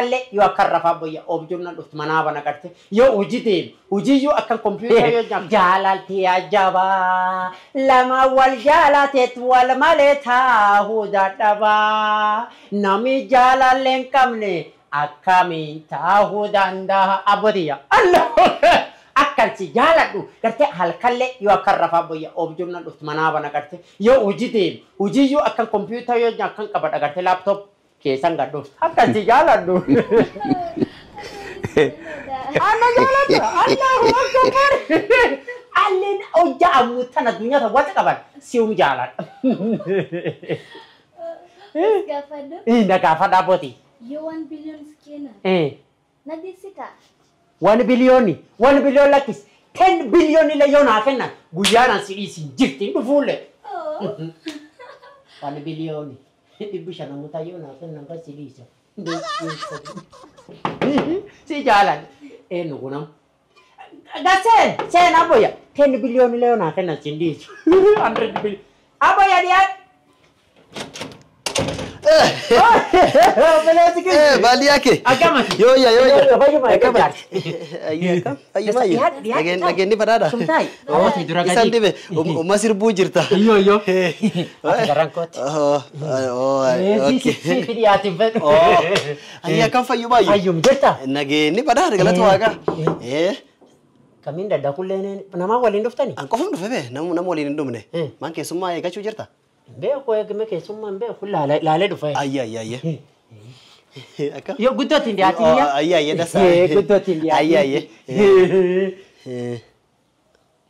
halkalle yo akarrafa boya objumna dust manaba nakarte yo ujide ujiyo akan computer yo jalalti ajaba lama wal jalatet wal maleta hudadaba nami jalalen kamne akami tahudanda abadiya Allah akan si jaladu karte halkalle yo akarrafa boya objumna dust manaba nakarte yo ujide ujiyo akan computer yo akan kabada karte laptop kesan gados akan si jaladu ana jaladu Allahu akbar alin oja amutana dunya ta wata kaban sium jalan gafado ina gafada boti yo 1 billion skena nadisika 1 billion lakis 10 billion ile yona kenna guyana si isi jirti ndufule 1 billion ibisha na mutayona kenna ngasilisa si jalan nugunam gasen sen aboya 10 billion ile yona kenna sindisi 100 billion aboya dia bali yake akama yoya akama nageni badada sumtai awati duragadi isandibe umasir bujirta yo atarankot okay diati vet ayya kan fayumayu ayum jeta nageni badada galatu waga kaminda dakulene nama walin doftani an kofum dofebe nam walin domne man ke summa ay gachu jirta be ko egme ke summa be kula lale do fay ayya aka yo gudot indi atiya ayya dasa gudot indi ayya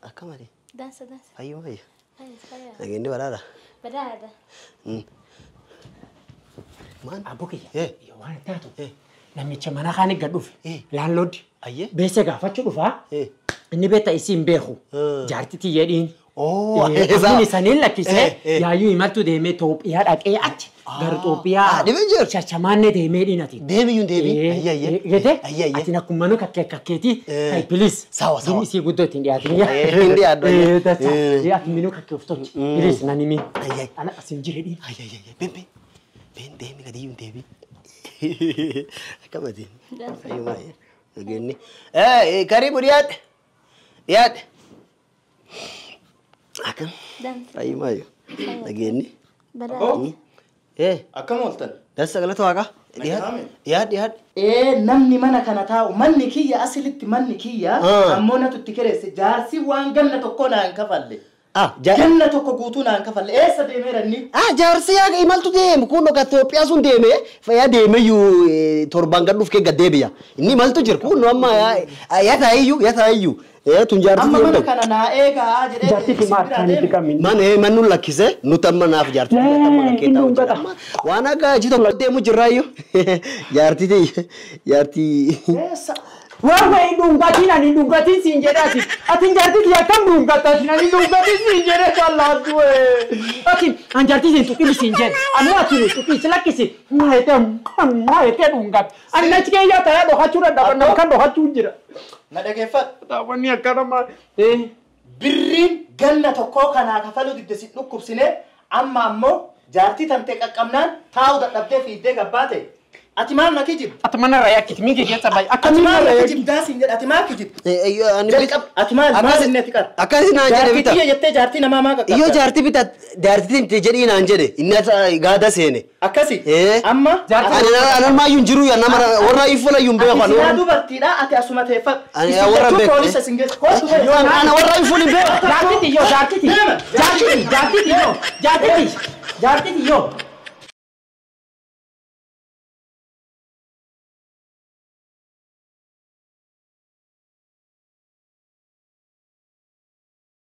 aka mari dansa ayo nagende badada man abuki yo wana tatu namicha mana khani gaduf landlord ayye bese gafachu dufa inni beta isim behu jartiti yedin Ini sanin lagi se, ya yu imatu deme topia ake ati, gar topia. Demejer. Cacamane deme di nanti. Deme yun deme. Ayya. Gede? Ati nak kumano kaketi. Hai please. Sawa. Dimi si gudo tindi ati ya. Tindi ado. Ya ati mino kakek ufto. Please nani mi. Ayya. Anak asim jire di. Ayya. Ben deme kadi yun deme. Kamadin. Ayo mai. Begini. Karibu Riyad. Akan ayo mayo lagi ni akam waltan dasa galat waga lihat namni mana kana ta manni kiya asilitti manni kiya amona tuttikere se jasi wanganna tokkona an kafalle janna tokko gutuna an kafalle esa de meranni jarsi ya imaltu dem kuno ka Ethiopia sun deme fa ya deme yu torbanga duf ke gadebiya inni maltu jir kuno amma ya tayu tunjarti amma mana kana na ega jere Jarti timar kani tikamin. manu lakise nutamma naaf jarti tamma ke taw wana ga jito demu jirayo jarti Wawe idungati na nidungati sinjerati. Ati jarti dia kam dungati na nidungati sinjerati Allah tuwe. Ati anjarti sintukili sinjer. Anu ati tukili selakisi. Mahete dungati. Anna chike ya taya do hachura dapat kan do hachunjira. nadagefat Tawani akarama. birrin ganna tokko kana kafalu diddesit dhukkubsine amma ammo jaartii tante qaqqabnaan taa'u dadhabdee fiiddee gabbaate ati maal nakijib Ati mana raya kitmingi keessa bay. ati maal nakijib daasin jedha ati maal kijib ati maal inni ati qar akasi na jede bita jaartii jettee jaartii namaa maa qaqqabta iyo jarti bita jarti te jedhi na jede inna gaada seene akkasi amma ana ma yunjiru ya namara warra ifula yumbe ati khalo sinaa dubartiidha ati asuma teeffat Ani warra beek. poolisa singees kootu ana warra ifuli be Jarti yo.